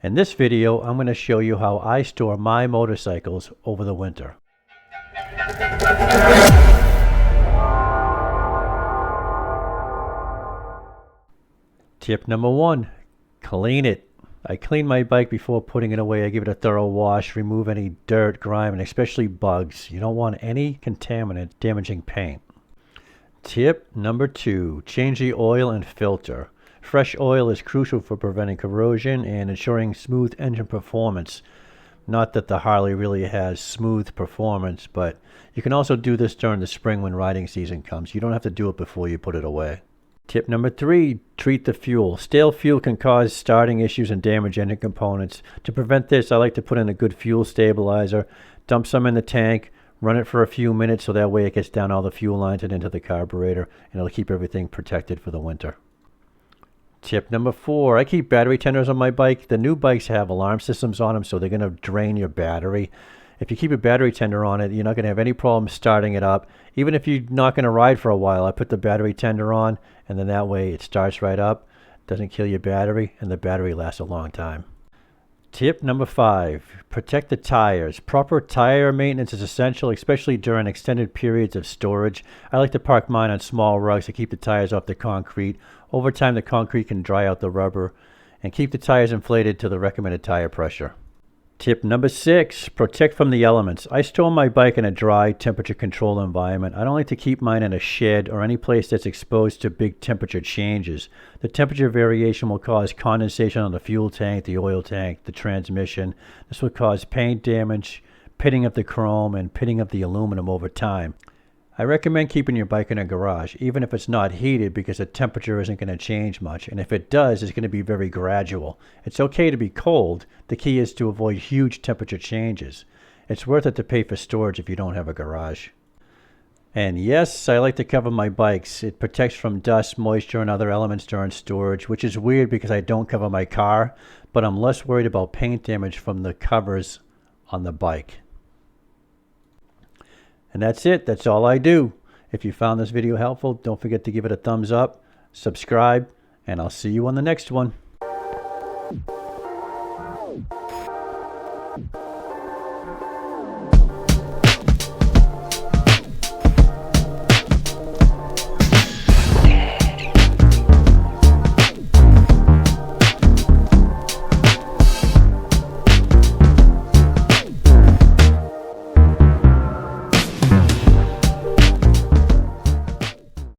In this video, I'm going to show you how I store my motorcycles over the winter. Tip number 1, clean it. I clean my bike before putting it away. I give it a thorough wash, remove any dirt, grime, and especially bugs. You don't want any contaminant damaging paint. Tip number 2, change the oil and filter. Fresh oil is crucial for preventing corrosion and ensuring smooth engine performance. Not that the Harley really has smooth performance, but you can also do this during the spring when riding season comes. You don't have to do it before you put it away. Tip number 3, treat the fuel. Stale fuel can cause starting issues and damage engine components. To prevent this, I like to put in a good fuel stabilizer, dump some in the tank, run it for a few minutes so that way it gets down all the fuel lines and into the carburetor, and it'll keep everything protected for the winter. Tip number 4, I keep battery tenders on my bike. The new bikes have alarm systems on them, so they're going to drain your battery. If you keep a battery tender on it, you're not going to have any problem starting it up. Even if you're not going to ride for a while, I put the battery tender on, and then that way it starts right up, doesn't kill your battery, and the battery lasts a long time. Tip number 5, protect the tires. Proper tire maintenance is essential, especially during extended periods of storage. I like to park mine on small rugs to keep the tires off the concrete. Over time, the concrete can dry out the rubber, and keep the tires inflated to the recommended tire pressure. Tip number 6, protect from the elements. I store my bike in a dry, temperature-controlled environment. I don't like to keep mine in a shed or any place that's exposed to big temperature changes. The temperature variation will cause condensation on the fuel tank, the oil tank, the transmission. This will cause paint damage, pitting of the chrome, and pitting of the aluminum over time. I recommend keeping your bike in a garage, even if it's not heated, because the temperature isn't going to change much, and if it does, it's going to be very gradual. It's okay to be cold. The key is to avoid huge temperature changes. It's worth it to pay for storage if you don't have a garage. And yes, I like to cover my bikes. It protects from dust, moisture, and other elements during storage, which is weird because I don't cover my car, but I'm less worried about paint damage from the covers on the bike. And that's it. That's all I do. If you found this video helpful, don't forget to give it a thumbs up, subscribe, and I'll see you on the next one.